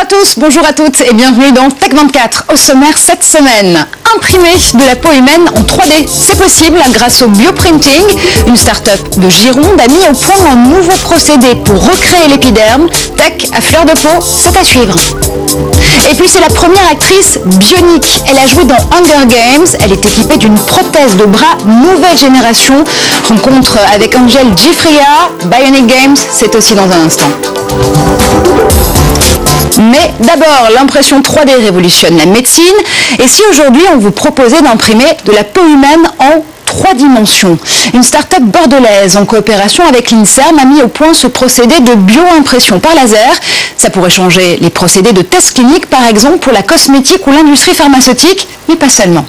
à tous, bonjour à toutes et bienvenue dans Tech24. Au sommaire cette semaine, imprimer de la peau humaine en 3D. C'est possible grâce au bioprinting. Une start-up de Gironde a mis au point un nouveau procédé pour recréer l'épiderme. Tech à fleur de peau, c'est à suivre. Et puis c'est la première actrice bionique. Elle a joué dans Hunger Games. Elle est équipée d'une prothèse de bras nouvelle génération. Rencontre avec Angel Gifria. Bionic Games, c'est aussi dans un instant. Mais d'abord, l'impression 3D révolutionne la médecine. Et si aujourd'hui on vous proposait d'imprimer de la peau humaine en 3 dimensions? Une start-up bordelaise en coopération avec l'INSERM a mis au point ce procédé de bio-impression par laser. Ça pourrait changer les procédés de tests cliniques, par exemple pour la cosmétique ou l'industrie pharmaceutique, mais pas seulement.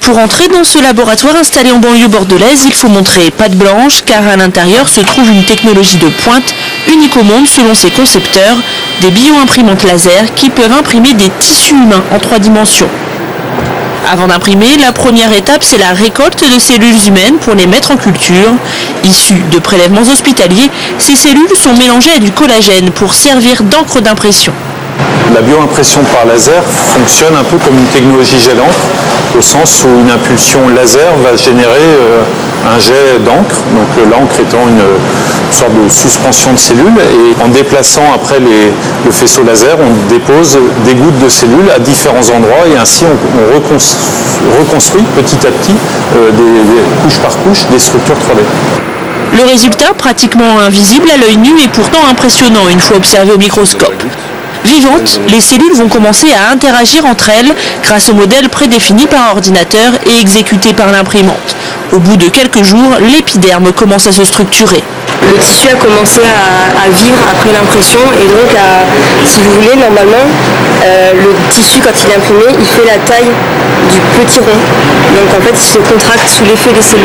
Pour entrer dans ce laboratoire installé en banlieue bordelaise, il faut montrer patte blanche car à l'intérieur se trouve une technologie de pointe unique au monde selon ses concepteurs, des bio-imprimantes laser qui peuvent imprimer des tissus humains en 3 dimensions. Avant d'imprimer, la première étape c'est la récolte de cellules humaines pour les mettre en culture. Issues de prélèvements hospitaliers, ces cellules sont mélangées à du collagène pour servir d'encre d'impression. La bioimpression par laser fonctionne un peu comme une technologie jet d'encre, au sens où une impulsion laser va générer un jet d'encre, donc l'encre étant une sorte de suspension de cellules, et en déplaçant après le faisceau laser, on dépose des gouttes de cellules à différents endroits, et ainsi on reconstruit petit à petit, couche par couche, des structures 3D. Le résultat, pratiquement invisible à l'œil nu, est pourtant impressionnant une fois observé au microscope. Vivantes, les cellules vont commencer à interagir entre elles grâce au modèle prédéfini par ordinateur et exécuté par l'imprimante. Au bout de quelques jours, l'épiderme commence à se structurer. Le tissu a commencé à vivre après l'impression et donc, si vous voulez, normalement, le tissu, quand il est imprimé, il fait la taille du petit rond. Donc en fait, il se contracte sous l'effet des cellules.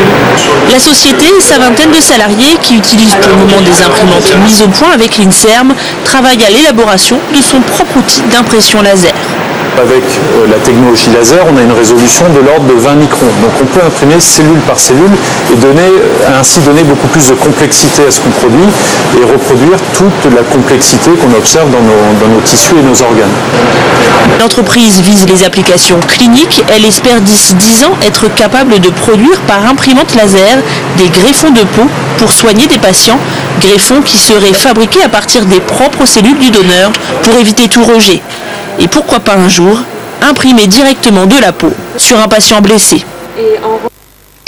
La société et sa vingtaine de salariés qui utilisent pour le moment des imprimantes mises au point avec l'INSERM travaillent à l'élaboration de son propre outil d'impression laser. Avec la technologie laser, on a une résolution de l'ordre de 20 microns. Donc on peut imprimer cellule par cellule et ainsi donner beaucoup plus de complexité à ce qu'on produit et reproduire toute la complexité qu'on observe dans nos tissus et nos organes. L'entreprise vise les applications cliniques. Elle espère d'ici 10 ans être capable de produire par imprimante laser des greffons de peau pour soigner des patients, greffons qui seraient fabriqués à partir des propres cellules du donneur pour éviter tout rejet. Et pourquoi pas un jour, imprimer directement de la peau sur un patient blessé.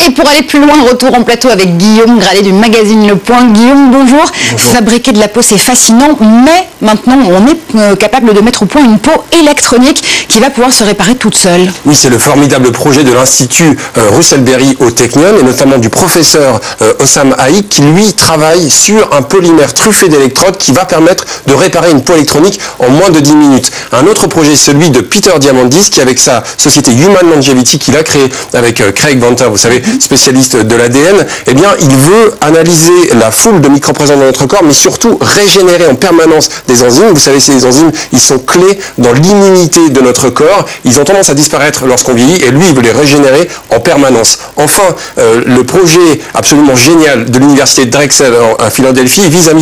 Et pour aller plus loin, retour en plateau avec Guillaume Gralet du magazine Le Point. Guillaume, bonjour. Bonjour. Fabriquer de la peau, c'est fascinant, mais maintenant, on est capable de mettre au point une peau électronique qui va pouvoir se réparer toute seule. Oui, c'est le formidable projet de l'Institut Russell Berry au Technion, et notamment du professeur Hossam Haïk, qui lui travaille sur un polymère truffé d'électrodes qui va permettre de réparer une peau électronique en moins de 10 minutes. Un autre projet, celui de Peter Diamandis, qui avec sa société Human Longevity qu'il a créée avec Craig Venter, vous savez, spécialiste de l'ADN, eh bien, il veut analyser la foule de micros présents dans notre corps, mais surtout régénérer en permanence des enzymes. Vous savez, ces enzymes, ils sont clés dans l'immunité de notre corps. Ils ont tendance à disparaître lorsqu'on vieillit, et lui, il veut les régénérer en permanence. Enfin, le projet absolument génial de l'université Drexel à Philadelphie vise à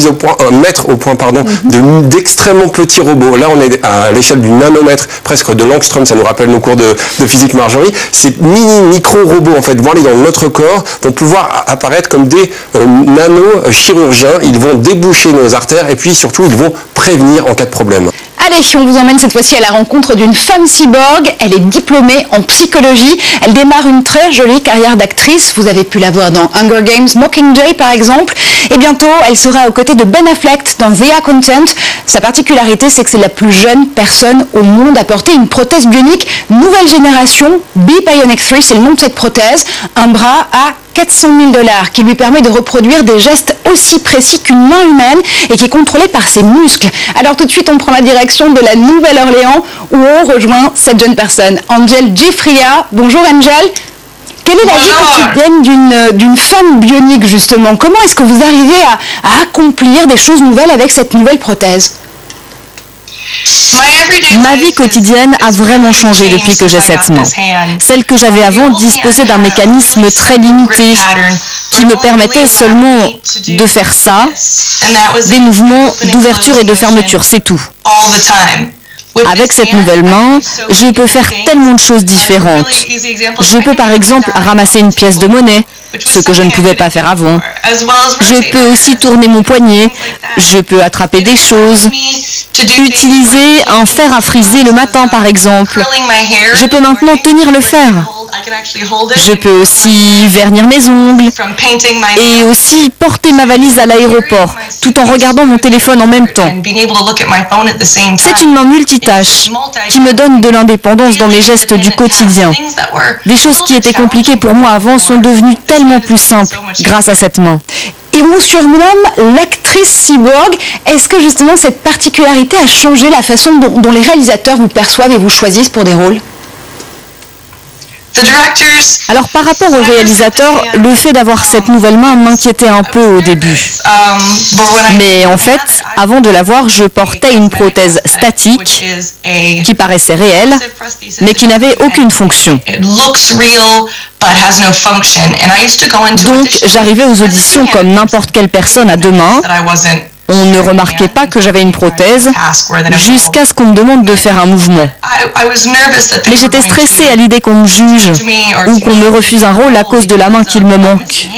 mettre au point d'extrêmement petits robots. Là, on est à l'échelle du nanomètre, presque de l'angstrom, ça nous rappelle nos cours de physique Marjorie. Ces micro-robots, en fait, vont aller dans notre corps, vont pouvoir apparaître comme des nano-chirurgiens. Ils vont déboucher nos artères et puis surtout, ils vont prévenir en cas de problème. Allez, on vous emmène cette fois-ci à la rencontre d'une femme cyborg. Elle est diplômée en psychologie. Elle démarre une très jolie carrière d'actrice. Vous avez pu la voir dans Hunger Games, Mockingjay par exemple. Et bientôt, elle sera aux côtés de Ben Affleck dans The Accountant. Sa particularité, c'est que c'est la plus jeune personne au monde à porter une prothèse bionique nouvelle génération. Bionic 3, c'est le nom de cette prothèse. Un bras à $400 000 qui lui permet de reproduire des gestes aussi précis qu'une main humaine et qui est contrôlée par ses muscles. Alors tout de suite, on prend la direction de la Nouvelle-Orléans où on rejoint cette jeune personne, Angel Gifria. Bonjour Angel. Quelle est la vie quotidienne d'une femme bionique justement? Comment est-ce que vous arrivez à accomplir des choses nouvelles avec cette nouvelle prothèse? Ma vie quotidienne a vraiment changé depuis que j'ai cette main. Celle que j'avais avant disposait d'un mécanisme très limité. qui me permettait seulement de faire ça, des mouvements d'ouverture et de fermeture, c'est tout. Avec cette nouvelle main, je peux faire tellement de choses différentes. Je peux par exemple ramasser une pièce de monnaie, ce que je ne pouvais pas faire avant. Je peux aussi tourner mon poignet, je peux attraper des choses, utiliser un fer à friser le matin par exemple. Je peux maintenant tenir le fer. Je peux aussi vernir mes ongles et aussi porter ma valise à l'aéroport tout en regardant mon téléphone en même temps. C'est une main multitâche qui me donne de l'indépendance dans mes gestes du quotidien. Des choses qui étaient compliquées pour moi avant sont devenues tellement plus simples grâce à cette main. Et on surnomme l'actrice cyborg. Est-ce que justement cette particularité a changé la façon dont les réalisateurs vous perçoivent et vous choisissent pour des rôles ? Alors par rapport aux réalisateurs, le fait d'avoir cette nouvelle main m'inquiétait un peu au début. Mais en fait, avant de l'avoir, je portais une prothèse statique qui paraissait réelle, mais qui n'avait aucune fonction. Donc j'arrivais aux auditions comme n'importe quelle personne à deux mains. On ne remarquait pas que j'avais une prothèse jusqu'à ce qu'on me demande de faire un mouvement. Mais j'étais stressée à l'idée qu'on me juge ou qu'on me refuse un rôle à cause de la main qu'il me manque.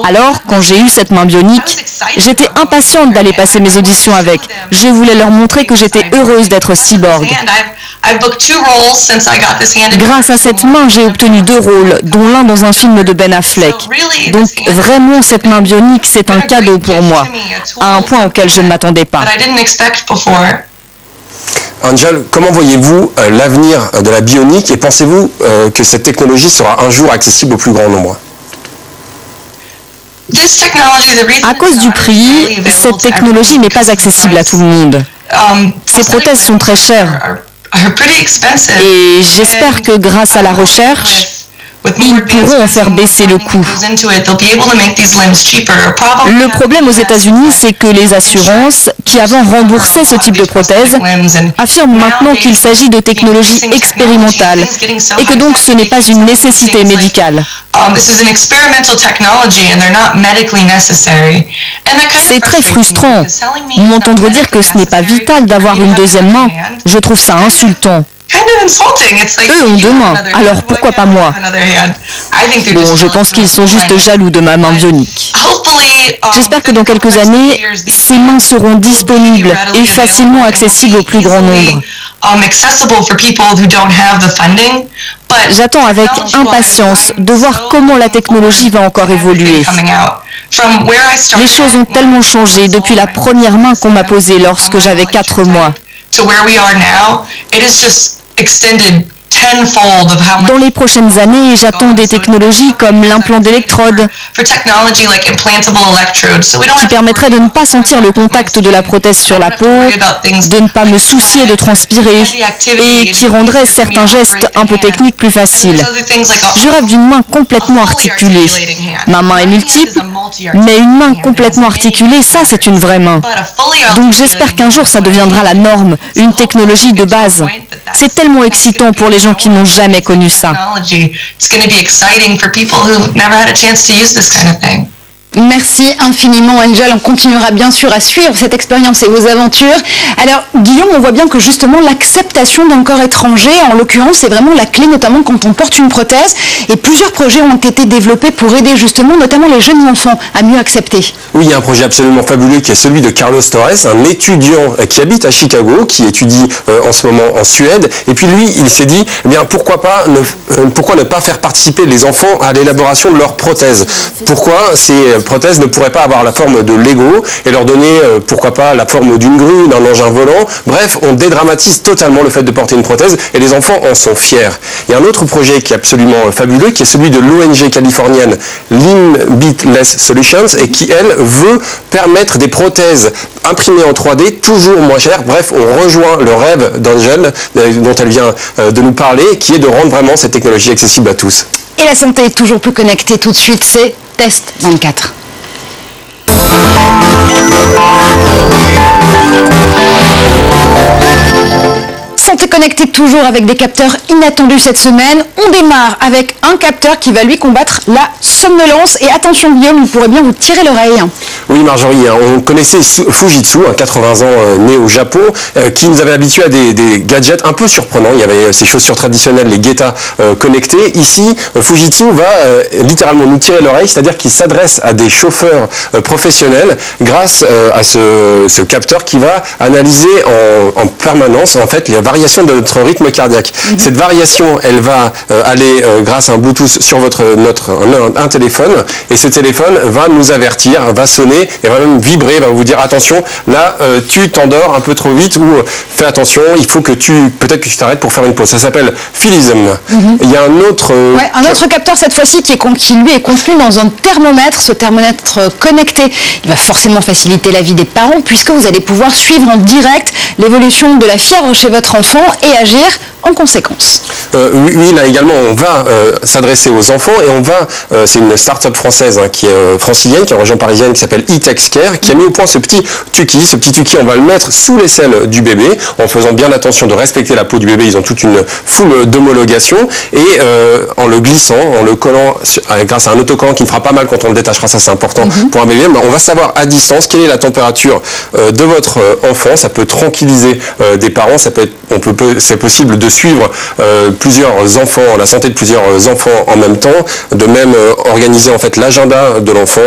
Alors, quand j'ai eu cette main bionique, j'étais impatiente d'aller passer mes auditions avec. Je voulais leur montrer que j'étais heureuse d'être cyborg. Grâce à cette main, j'ai obtenu 2 rôles, dont l'un dans un film de Ben Affleck. Donc vraiment, cette main bionique, c'est un cadeau pour moi, à un point auquel je ne m'attendais pas. Angel, comment voyez-vous l'avenir de la bionique et pensez-vous que cette technologie sera un jour accessible au plus grand nombre ? À cause du prix, cette technologie n'est pas accessible à tout le monde. Ces prothèses sont très chères. Et j'espère que grâce à la recherche, ils pourront en faire baisser le coût. Le problème aux États-Unis, c'est que les assurances, qui avant remboursaient ce type de prothèse, affirment maintenant qu'il s'agit de technologies expérimentales et que donc ce n'est pas une nécessité médicale. C'est très frustrant. M'entendre dire que ce n'est pas vital d'avoir une deuxième main, je trouve ça insultant. Eux ont 2 mains, alors pourquoi pas moi? Bon, je pense qu'ils sont juste jaloux de ma main bionique. J'espère que dans quelques années, ces mains seront disponibles et facilement accessibles au plus grand nombre. J'attends avec impatience de voir comment la technologie va encore évoluer. Les choses ont tellement changé depuis la première main qu'on m'a posée lorsque j'avais 4 mois. Dans les prochaines années, j'attends des technologies comme l'implant d'électrode qui permettrait de ne pas sentir le contact de la prothèse sur la peau, de ne pas me soucier de transpirer et qui rendrait certains gestes un peu techniques plus faciles. Je rêve d'une main complètement articulée. Ma main est multiple, mais une main complètement articulée, ça c'est une vraie main. Donc j'espère qu'un jour ça deviendra la norme, une technologie de base. C'est tellement excitant pour les gens qui n'ont jamais connu ça. Merci infiniment Angel, on continuera bien sûr à suivre cette expérience et vos aventures. Alors Guillaume, on voit bien que justement l'acceptation d'un corps étranger, en l'occurrence, c'est vraiment la clé, notamment quand on porte une prothèse, et plusieurs projets ont été développés pour aider justement, notamment les jeunes enfants, à mieux accepter. Oui, il y a un projet absolument fabuleux qui est celui de Carlos Torres, un étudiant qui habite à Chicago, qui étudie en ce moment en Suède, et puis lui, il s'est dit, eh bien pourquoi ne pas faire participer les enfants à l'élaboration de leurs prothèses? Pourquoi ces prothèses ne pourraient pas avoir la forme de Lego et leur donner, pourquoi pas, la forme d'une grue, d'un engin volant. Bref, on dédramatise totalement le fait de porter une prothèse et les enfants en sont fiers. Il y a un autre projet qui est absolument fabuleux, qui est celui de l'ONG californienne Limbitless Solutions et qui, elle, veut permettre des prothèses imprimées en 3D toujours moins chères. Bref, on rejoint le rêve d'Angel, dont elle vient de nous parler, qui est de rendre vraiment cette technologie accessible à tous. Et la santé est toujours plus connectée. Tout de suite, c'est Test 24. Santé connectée. connectés toujours avec des capteurs inattendus cette semaine. On démarre avec un capteur qui va lui combattre la somnolence. Et attention Guillaume, vous pourrez bien vous tirer l'oreille. Oui Marjorie, on connaissait Fujitsu, 80 ans né au Japon, qui nous avait habitués à des gadgets un peu surprenants. Il y avait ces chaussures traditionnelles, les Geta connectés. Ici, Fujitsu va littéralement nous tirer l'oreille, c'est-à-dire qu'il s'adresse à des chauffeurs professionnels grâce à ce capteur qui va analyser en permanence en fait les variations de notre rythme cardiaque. Cette variation, elle va aller grâce à un Bluetooth sur un téléphone, et ce téléphone va nous avertir, va sonner et va même vibrer, va vous dire attention, là tu t'endors un peu trop vite, ou fais attention, il faut que peut-être que tu t'arrêtes pour faire une pause. Ça s'appelle Philism. Il y a un autre capteur cette fois-ci qui lui est contenu dans un thermomètre. Ce thermomètre connecté, il va forcément faciliter la vie des parents puisque vous allez pouvoir suivre en direct l'évolution de la fièvre chez votre enfant et agir en conséquence. Oui, là également, on va s'adresser aux enfants et on va, c'est une start-up française qui est francilienne, qui est en région parisienne, qui s'appelle eTexCare, qui a mis au point ce petit Tuki. Ce petit Tuki, on va le mettre sous l'aisselle du bébé, en faisant bien attention de respecter la peau du bébé. Ils ont toute une foule d'homologation, et en le glissant, en le collant grâce à un autocollant qui ne fera pas mal quand on le détachera, ça c'est important pour un bébé, on va savoir à distance quelle est la température de votre enfant. Ça peut tranquilliser des parents, c'est possible de suivre plusieurs enfants, la santé de plusieurs enfants en même temps, de même organiser en fait l'agenda de l'enfant,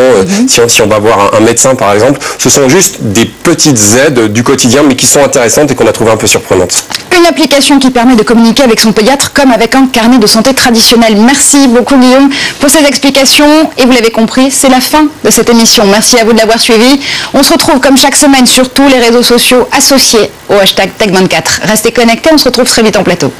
si on va voir un médecin par exemple. Ce sont juste des petites aides du quotidien, mais qui sont intéressantes et qu'on a trouvé un peu surprenantes. Une application qui permet de communiquer avec son pédiatre comme avec un carnet de santé traditionnel. Merci beaucoup Guillaume pour ces explications, et vous l'avez compris, c'est la fin de cette émission. Merci à vous de l'avoir suivi. On se retrouve comme chaque semaine sur tous les réseaux sociaux associés au hashtag Tech24. Restez connectés, on se retrouve très vite en plateau.